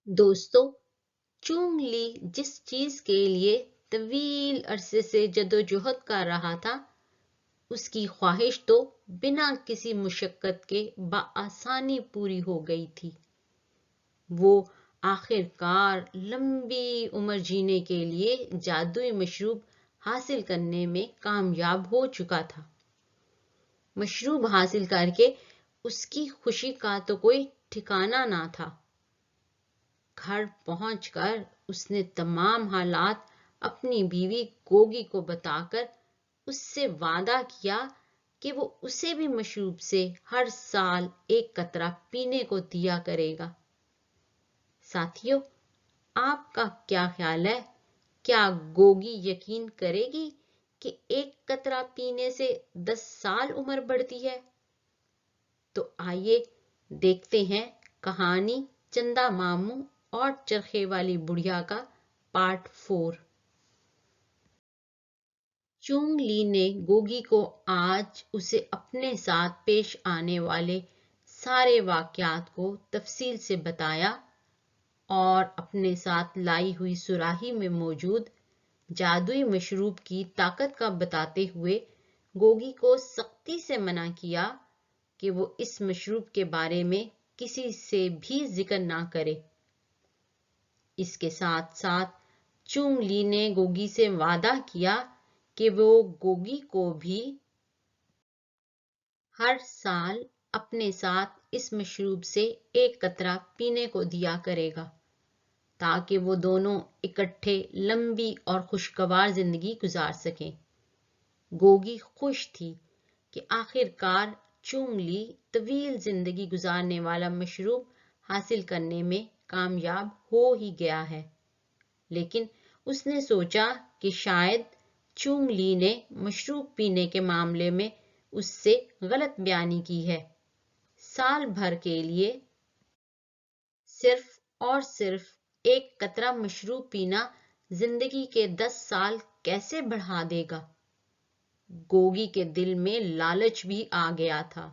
دوستو، چونگ لی جس چیز کے لیے طویل عرصے سے جدوجہد کر رہا تھا، اس کی خواہش تو بنا کسی مشقت کے بآسانی پوری ہو گئی تھی۔ وہ آخر کار لمبی عمر جینے کے لیے جادوئی مشروب حاصل کرنے میں کامیاب ہو چکا تھا۔ مشروب حاصل کر کے اس کی خوشی کا تو کوئی ٹھکانہ نہ تھا۔ گھر پہنچ کر اس نے تمام حالات اپنی بیوی گوگی کو بتا کر اس سے وعدہ کیا کہ وہ اسے بھی مشروب سے ہر سال ایک قطرہ پینے کو دیا کرے گا۔ ساتھیو، آپ کا کیا خیال ہے؟ کیا گوگی یقین کرے گی کہ ایک قطرہ پینے سے 10 سال عمر بڑھتی ہے؟ تو آئیے دیکھتے ہیں کہانی چندا ماموں اور چرخے والی بڑھیا کا پارٹ 4۔ چونگ لی نے گوگی کو آج اسے اپنے ساتھ پیش آنے والے سارے واقعات کو تفصیل سے بتایا اور اپنے ساتھ لائی ہوئی سراہی میں موجود جادوئی مشروب کی طاقت کا بتاتے ہوئے گوگی کو سختی سے منع کیا کہ وہ اس مشروب کے بارے میں کسی سے بھی ذکر نہ کرے۔ اس کے ساتھ ساتھ چونگ لی نے گوگی سے وعدہ کیا کہ وہ گوگی کو بھی ہر سال اپنے ساتھ اس مشروب سے ایک قطرہ پینے کو دیا کرے گا تاکہ وہ دونوں اکٹھے لمبی اور خوشگوار زندگی گزار سکیں۔ گوگی خوش تھی کہ آخر کار چونگ لی طویل زندگی گزارنے والا مشروب حاصل کرنے میں کامیاب ہو ہی گیا ہے، لیکن اس نے سوچا کہ شاید چونگ لی نے مشروب پینے کے معاملے میں اس سے غلط بیانی کی ہے۔ سال بھر کے لیے صرف اور صرف ایک قطرہ مشروب پینا زندگی کے 10 سال کیسے بڑھا دے گا؟ گوگی کے دل میں لالچ بھی آ گیا تھا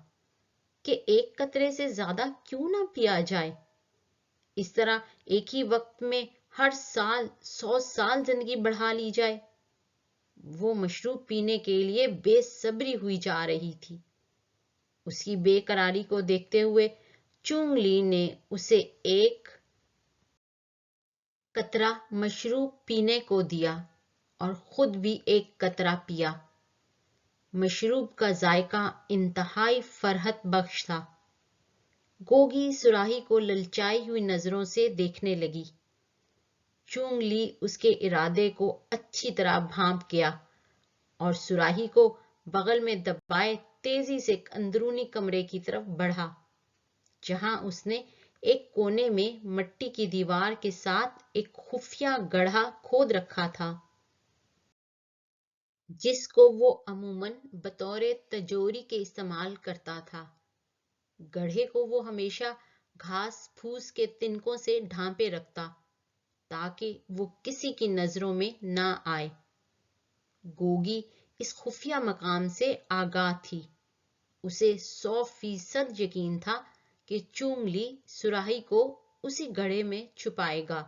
کہ ایک قطرے سے زیادہ کیوں نہ پیا جائے۔ اس طرح ایک ہی وقت میں ہر سال 100 سال زندگی بڑھا لی جائے۔ وہ مشروب پینے کے لیے بے صبری ہوئی جا رہی تھی۔ اس کی بے قراری کو دیکھتے ہوئے چونگ لی نے اسے ایک قطرہ مشروب پینے کو دیا اور خود بھی ایک قطرہ پیا۔ مشروب کا ذائقہ انتہائی فرحت بخش تھا۔ گوگی سراہی کو للچائی ہوئی نظروں سے دیکھنے لگی۔ چونگ لی اس کے ارادے کو اچھی طرح بھانپ گیا اور سراہی کو بغل میں دبائے تیزی سے اندرونی کمرے کی طرف بڑھا، جہاں اس نے ایک کونے میں مٹی کی دیوار کے ساتھ ایک خفیہ گڑھا کھود رکھا تھا، جس کو وہ عموماً بطور تجوری کے استعمال کرتا تھا۔ گڑھے کو وہ ہمیشہ گھاس پھوس کے تنکوں سے ڈھانپے رکھتا تاکہ وہ کسی کی نظروں میں نہ آئے۔ گوگی اس خفیہ مقام سے آگاہ تھی۔ اسے 100% یقین تھا کہ چونگ لی سراہی کو اسی گڑھے میں چھپائے گا۔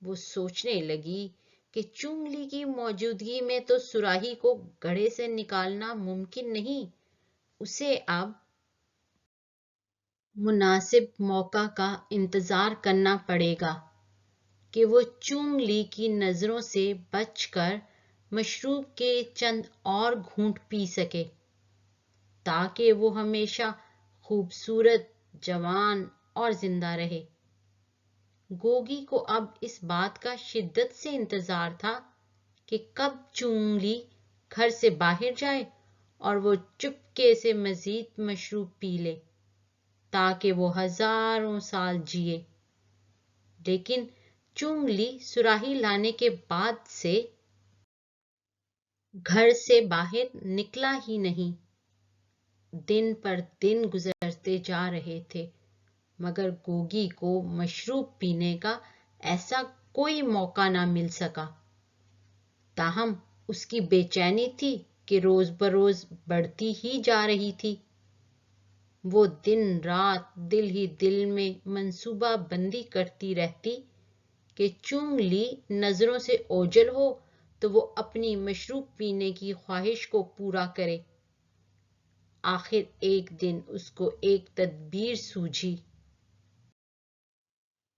وہ سوچنے لگی کہ چونگ لی کی موجودگی میں تو سراہی کو گڑھے سے نکالنا ممکن نہیں۔ اسے اب مناسب موقع کا انتظار کرنا پڑے گا کہ وہ چونگ لی کی نظروں سے بچ کر مشروب کے چند اور گھونٹ پی سکے تاکہ وہ ہمیشہ خوبصورت، جوان اور زندہ رہے۔ گوگی کو اب اس بات کا شدت سے انتظار تھا کہ کب چونگ لی گھر سے باہر جائے اور وہ چپکے سے مزید مشروب پی لے تاکہ وہ ہزاروں سال جیے۔ لیکن چونگ لی سراہی لانے کے بعد سے گھر سے باہر نکلا ہی نہیں۔ دن پر دن گزرتے جا رہے تھے مگر گوگی کو مشروب پینے کا ایسا کوئی موقع نہ مل سکا۔ تاہم اس کی بے چینی تھی کہ روز بروز بڑھتی ہی جا رہی تھی۔ وہ دن رات دل ہی دل میں منصوبہ بندی کرتی رہتی کہ چونگلی نظروں سے اوجھل ہو تو وہ اپنی مشروب پینے کی خواہش کو پورا کرے۔ آخر ایک دن اس کو ایک تدبیر سوجھی۔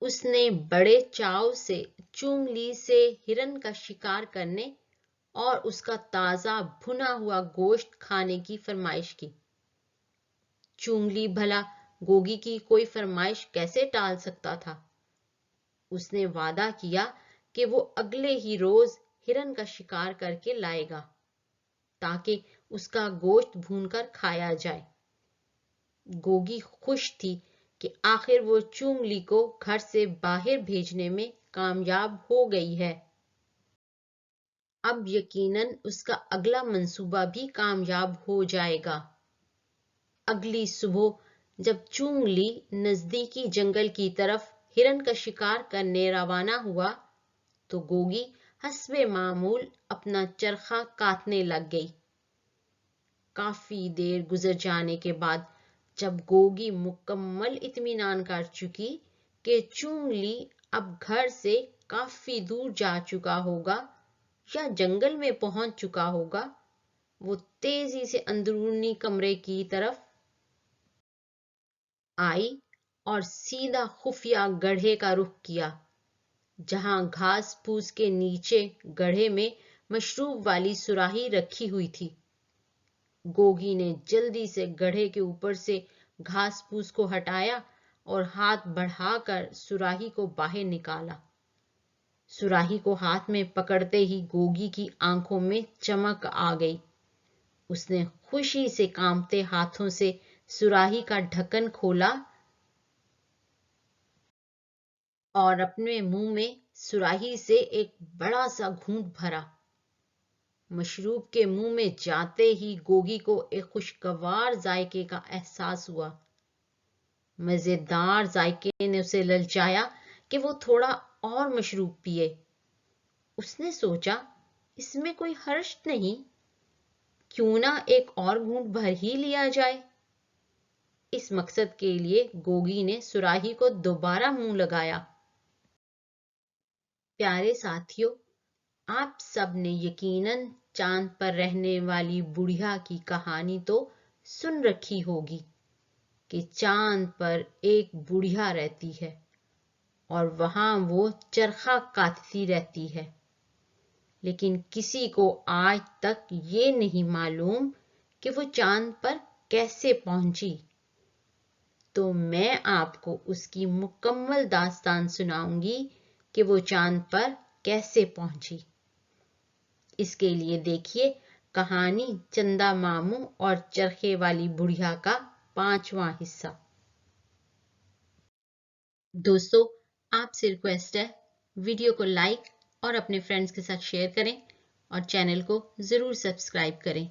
اس نے بڑے چاؤ سے چونگلی سے ہرن کا شکار کرنے اور اس کا تازہ بھنا ہوا گوشت کھانے کی فرمائش کی۔ چونگلی بھلا گوگی کی کوئی فرمائش کیسے ٹال سکتا تھا؟ اس نے وعدہ کیا کہ وہ اگلے ہی روز ہرن کا شکار کر کے لائے گا تاکہ اس کا گوشت بھون کر کھایا جائے۔ گوگی خوش تھی کہ آخر وہ چونگلی کو گھر سے باہر بھیجنے میں کامیاب ہو گئی ہے۔ اب یقیناً اس کا اگلا منصوبہ بھی کامیاب ہو جائے گا۔ اگلی صبح جب چونگلی نزدیکی جنگل کی طرف ہرن کا شکار کرنے روانہ ہوا تو گوگی حسب معمول اپنا چرخہ کاٹنے لگ گئی۔ کافی دیر گزر جانے کے بعد جب گوگی مکمل اطمینان کر چکی کہ چونگلی اب گھر سے کافی دور جا چکا ہوگا یا جنگل میں پہنچ چکا ہوگا، وہ تیزی سے اندرونی کمرے کی طرف آئی اور سیدھا خفیہ گڑھے کا رخ کیا جہاں گھاس پھوس کے نیچے گڑھے میں مشروب والی سراہی رکھی ہوئی تھی۔ گوگی نے جلدی سے گڑھے کے اوپر سے گھاس پھوس کو ہٹایا اور ہاتھ بڑھا کر سراہی کو باہر نکالا۔ سراہی کو ہاتھ میں پکڑتے ہی گوگی کی آنکھوں میں چمک آ گئی۔ اس نے خوشی سے کانپتے ہاتھوں سے سراہی کا ڈھکن کھولا اور اپنے منہ میں سراہی سے ایک بڑا سا گھونٹ بھرا۔ مشروب کے منہ میں جاتے ہی گوگی کو ایک خوشگوار ذائقے کا احساس ہوا۔ مزیدار ذائقے نے اسے للچایا کہ وہ تھوڑا اور مشروب پیے۔ اس نے سوچا اس میں کوئی حرج نہیں، کیوں نہ ایک اور گھونٹ بھر ہی لیا جائے۔ اس مقصد کے لیے گوگی نے سراہی کو دوبارہ منہ لگایا۔ پیارے ساتھیو، آپ سب نے یقیناً چاند پر رہنے والی بڑھیا کی کہانی تو سن رکھی ہوگی کہ چاند پر ایک بڑھیا رہتی ہے اور وہاں وہ چرخہ کاٹتی رہتی ہے، لیکن کسی کو آج تک یہ نہیں معلوم کہ وہ چاند پر کیسے پہنچی۔ تو میں آپ کو اس کی مکمل داستان سناؤں گی کہ وہ چاند پر کیسے پہنچی۔ اس کے لیے دیکھیے کہانی چندا ماموں اور چرخے والی بڑھیا کا 5واں حصہ۔ دوستو، آپ سے ریکویسٹ ہے ویڈیو کو لائک اور اپنے فرینڈز کے ساتھ شیئر کریں اور چینل کو ضرور سبسکرائب کریں۔